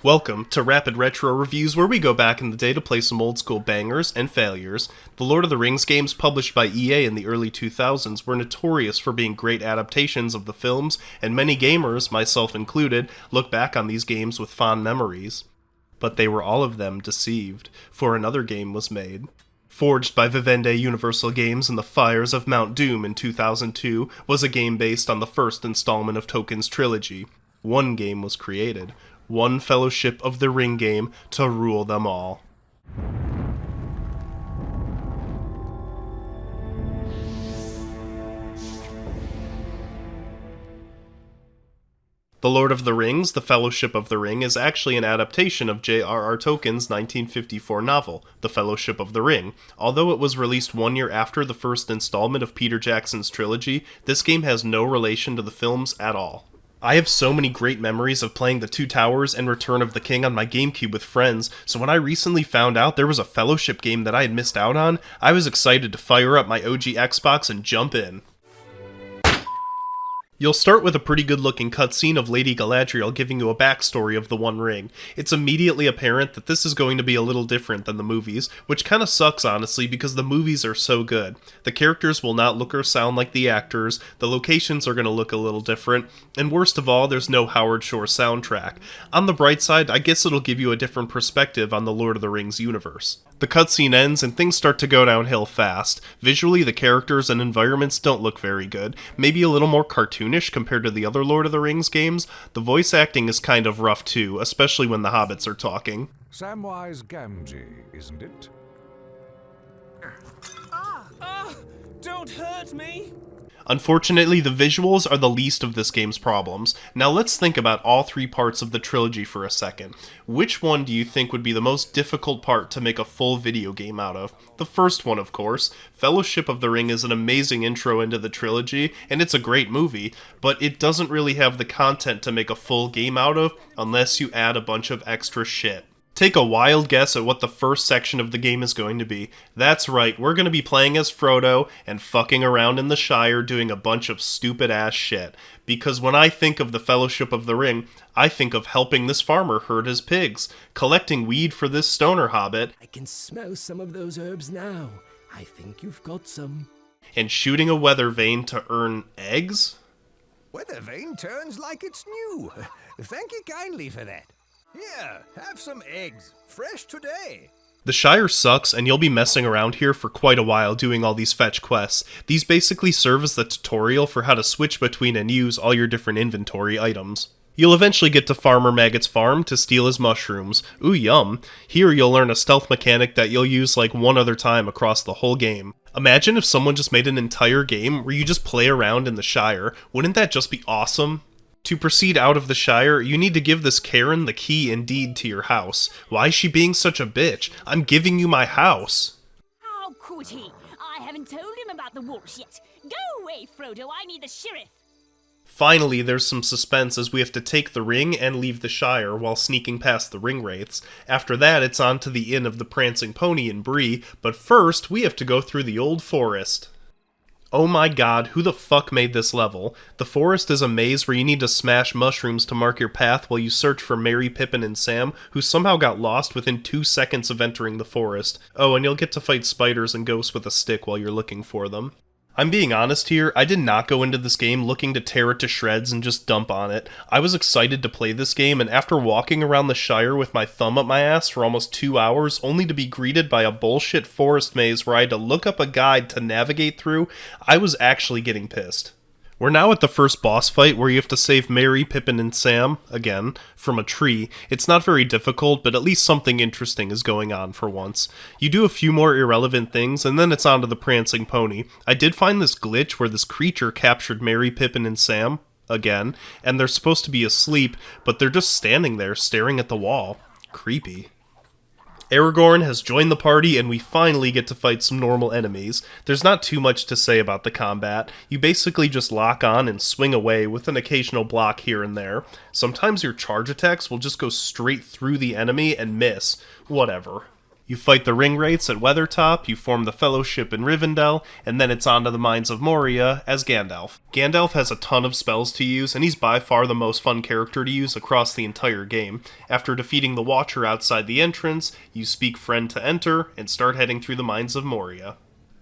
Welcome to Rapid Retro Reviews, where we go back in the day to play some old school bangers and failures. The Lord of the Rings games published by EA in the early 2000s were notorious for being great adaptations of the films, and many gamers, myself included, look back on these games with fond memories. But they were all of them deceived, for another game was made. Forged by Vivendi Universal Games in the fires of Mount Doom in 2002, was a game based on the first installment of Tolkien's trilogy. One game was created. One Fellowship of the Ring game to rule them all. The Lord of the Rings, The Fellowship of the Ring, is actually an adaptation of J.R.R. Tolkien's 1954 novel, The Fellowship of the Ring. Although it was released 1 year after the first installment of Peter Jackson's trilogy, this game has no relation to the films at all. I have so many great memories of playing The Two Towers and Return of the King on my Gamecube with friends, so when I recently found out there was a Fellowship game that I had missed out on, I was excited to fire up my OG Xbox and jump in. You'll start with a pretty good looking cutscene of Lady Galadriel giving you a backstory of the One Ring. It's immediately apparent that this is going to be a little different than the movies, which kinda sucks honestly because the movies are so good. The characters will not look or sound like the actors, the locations are going to look a little different, and worst of all, there's no Howard Shore soundtrack. On the bright side, I guess it'll give you a different perspective on the Lord of the Rings universe. The cutscene ends and things start to go downhill fast. Visually, the characters and environments don't look very good, maybe a little more cartoonish compared to the other Lord of the Rings games. The voice acting is kind of rough too, especially when the hobbits are talking. Samwise Gamgee, isn't it? Don't hurt me! Unfortunately, the visuals are the least of this game's problems. Now let's think about all three parts of the trilogy for a second. Which one do you think would be the most difficult part to make a full video game out of? The first one, of course. Fellowship of the Ring is an amazing intro into the trilogy, and it's a great movie, but it doesn't really have the content to make a full game out of unless you add a bunch of extra shit. Take a wild guess at what the first section of the game is going to be. That's right, we're going to be playing as Frodo and fucking around in the Shire doing a bunch of stupid ass shit. Because when I think of the Fellowship of the Ring, I think of helping this farmer herd his pigs, collecting weed for this stoner hobbit, I can smell some of those herbs now. I think you've got some. and shooting a weather vane to earn eggs? Weather vane turns like it's new. Thank you kindly for that. Here, have some eggs. Fresh today. The Shire sucks, and you'll be messing around here for quite a while doing all these fetch quests. These basically serve as the tutorial for how to switch between and use all your different inventory items. You'll eventually get to Farmer Maggot's farm to steal his mushrooms. Ooh, yum. Here you'll learn a stealth mechanic that you'll use like one other time across the whole game. Imagine if someone just made an entire game where you just play around in the Shire. Wouldn't that just be awesome? To proceed out of the Shire, you need to give this Karen the key and deed to your house. Why is she being such a bitch? I'm giving you my house. How could he? I haven't told him about the wolves yet. Go away, Frodo. I need the sheriff. Finally, there's some suspense as we have to take the ring and leave the Shire while sneaking past the ring wraiths. After that, it's on to the Inn of the Prancing Pony in Bree, but first, we have to go through the Old Forest. Oh my god, who the fuck made this level? The forest is a maze where you need to smash mushrooms to mark your path while you search for Merry, Pippin, and Sam, who somehow got lost within 2 seconds of entering the forest. Oh, and you'll get to fight spiders and ghosts with a stick while you're looking for them. I'm being honest here, I did not go into this game looking to tear it to shreds and just dump on it. I was excited to play this game, and after walking around the Shire with my thumb up my ass for almost 2 hours, only to be greeted by a bullshit forest maze where I had to look up a guide to navigate through, I was actually getting pissed. We're now at the first boss fight where you have to save Merry, Pippin, and Sam, again, from a tree. It's not very difficult, but at least something interesting is going on for once. You do a few more irrelevant things, and then it's on to the Prancing Pony. I did find this glitch where this creature captured Merry, Pippin, and Sam, again, and they're supposed to be asleep, but they're just standing there staring at the wall. Creepy. Aragorn has joined the party, and we finally get to fight some normal enemies. There's not too much to say about the combat. You basically just lock on and swing away with an occasional block here and there. Sometimes your charge attacks will just go straight through the enemy and miss. Whatever. You fight the ring wraiths at Weathertop, you form the Fellowship in Rivendell, and then it's on to the Mines of Moria as Gandalf. Gandalf has a ton of spells to use, and he's by far the most fun character to use across the entire game. After defeating the Watcher outside the entrance, you speak friend to enter, and start heading through the Mines of Moria.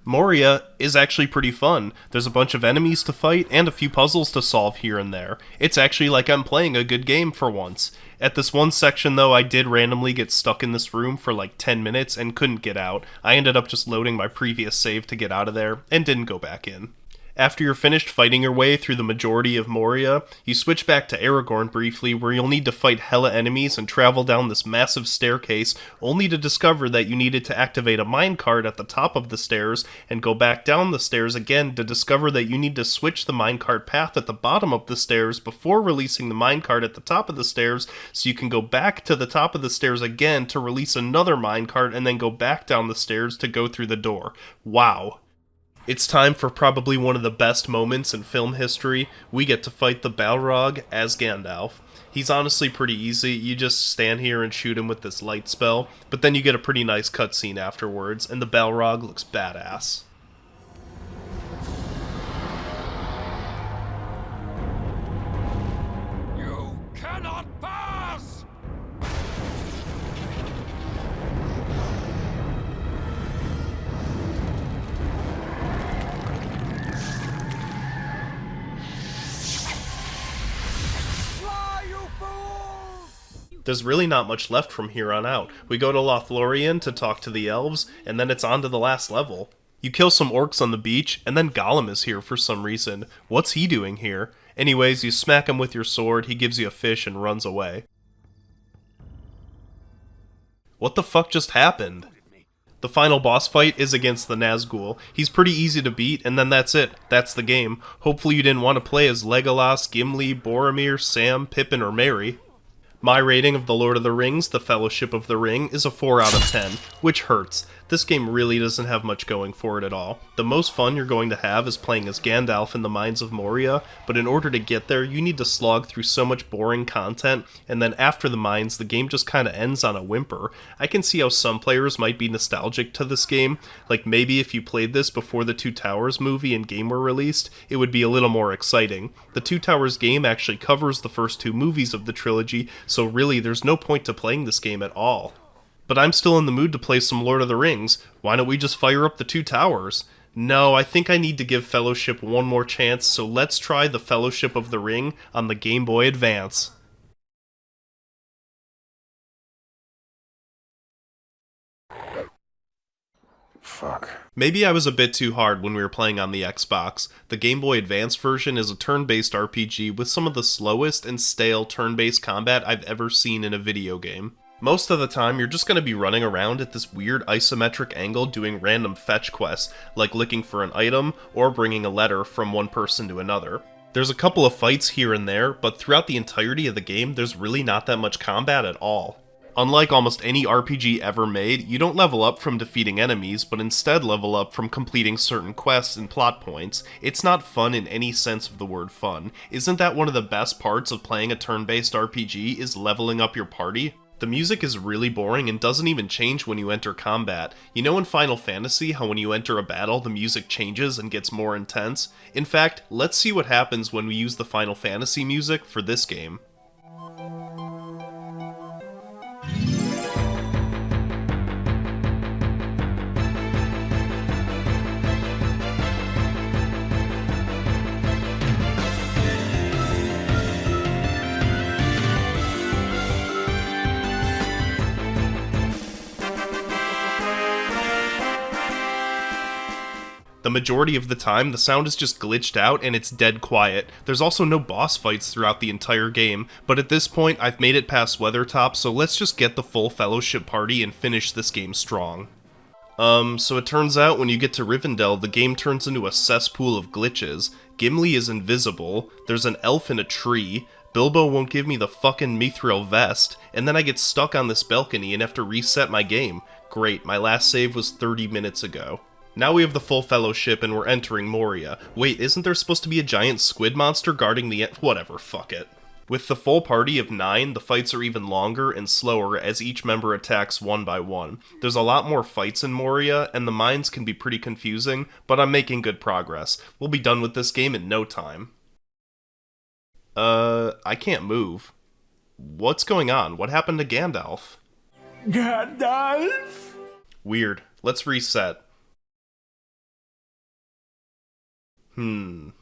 Moria is actually pretty fun. There's a bunch of enemies to fight and a few puzzles to solve here and there. It's actually like I'm playing a good game for once. At this one section though, I did randomly get stuck in this room for like 10 minutes and couldn't get out. I ended up just loading my previous save to get out of there and didn't go back in. After you're finished fighting your way through the majority of Moria, you switch back to Aragorn briefly, where you'll need to fight hella enemies and travel down this massive staircase, only to discover that you needed to activate a minecart at the top of the stairs, and go back down the stairs again to discover that you need to switch the minecart path at the bottom of the stairs before releasing the minecart at the top of the stairs, so you can go back to the top of the stairs again to release another minecart and then go back down the stairs to go through the door. Wow. It's time for probably one of the best moments in film history. We get to fight the Balrog as Gandalf. He's honestly pretty easy. You just stand here and shoot him with this light spell, but then you get a pretty nice cutscene afterwards, and the Balrog looks badass. You cannot pass! There's really not much left from here on out. We go to Lothlorien to talk to the elves, and then it's on to the last level. You kill some orcs on the beach, and then Gollum is here for some reason. What's he doing here? Anyways, you smack him with your sword, he gives you a fish and runs away. What the fuck just happened? The final boss fight is against the Nazgul. He's pretty easy to beat, and then that's it. That's the game. Hopefully you didn't want to play as Legolas, Gimli, Boromir, Sam, Pippin, or Merry. My rating of The Lord of the Rings, The Fellowship of the Ring, is a 4 out of 10, which hurts. This game really doesn't have much going for it at all. The most fun you're going to have is playing as Gandalf in the Mines of Moria, but in order to get there, you need to slog through so much boring content, and then after the mines, the game just kinda ends on a whimper. I can see how some players might be nostalgic to this game, like maybe if you played this before the Two Towers movie and game were released, it would be a little more exciting. The Two Towers game actually covers the first two movies of the trilogy, so really there's no point to playing this game at all. But I'm still in the mood to play some Lord of the Rings. Why don't we just fire up the Two Towers? No, I think I need to give Fellowship one more chance, so let's try the Fellowship of the Ring on the Game Boy Advance. Fuck. Maybe I was a bit too hard when we were playing on the Xbox. The Game Boy Advance version is a turn-based RPG with some of the slowest and stale turn-based combat I've ever seen in a video game. Most of the time, you're just going to be running around at this weird isometric angle doing random fetch quests, like looking for an item or bringing a letter from one person to another. There's a couple of fights here and there, but throughout the entirety of the game, there's really not that much combat at all. Unlike almost any RPG ever made, you don't level up from defeating enemies, but instead level up from completing certain quests and plot points. It's not fun in any sense of the word fun. Isn't that one of the best parts of playing a turn-based RPG, is leveling up your party? The music is really boring and doesn't even change when you enter combat. You know in Final Fantasy how when you enter a battle the music changes and gets more intense? In fact, let's see what happens when we use the Final Fantasy music for this game. The majority of the time, the sound is just glitched out and it's dead quiet. There's also no boss fights throughout the entire game, but at this point, I've made it past Weathertop, so let's just get the full Fellowship party and finish this game strong. So it turns out when you get to Rivendell, the game turns into a cesspool of glitches. Gimli is invisible, there's an elf in a tree, Bilbo won't give me the fucking mithril vest, and then I get stuck on this balcony and have to reset my game. Great, my last save was 30 minutes ago. Now we have the full Fellowship and we're entering Moria. Wait, isn't there supposed to be a giant squid monster guarding the whatever, fuck it. With the full party of 9, the fights are even longer and slower as each member attacks one by one. There's a lot more fights in Moria, and the mines can be pretty confusing, but I'm making good progress. We'll be done with this game in no time. I can't move. What's going on? What happened to Gandalf? Gandalf? Weird. Let's reset.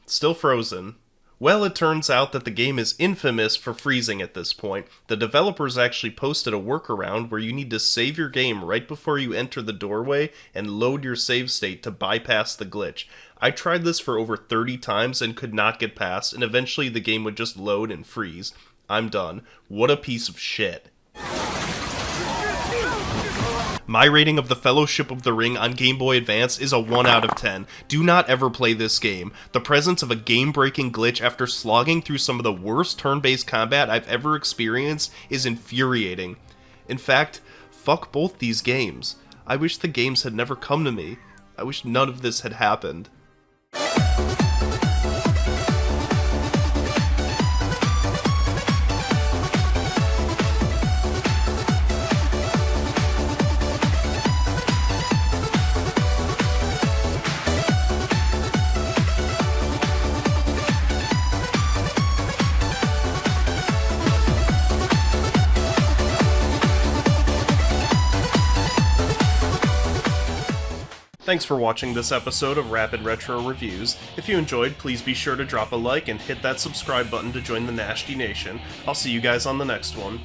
Still frozen. Well, it turns out that the game is infamous for freezing at this point. The developers actually posted a workaround where you need to save your game right before you enter the doorway and load your save state to bypass the glitch. I tried this for over 30 times and could not get past, and eventually the game would just load and freeze. I'm done. What a piece of shit. My rating of the Fellowship of the Ring on Game Boy Advance is a 1 out of 10. Do not ever play this game. The presence of a game-breaking glitch after slogging through some of the worst turn-based combat I've ever experienced is infuriating. In fact, fuck both these games. I wish the games had never come to me. I wish none of this had happened. Thanks for watching this episode of Rapid Retro Reviews. If you enjoyed, please be sure to drop a like and hit that subscribe button to join the Nasty Nation. I'll see you guys on the next one.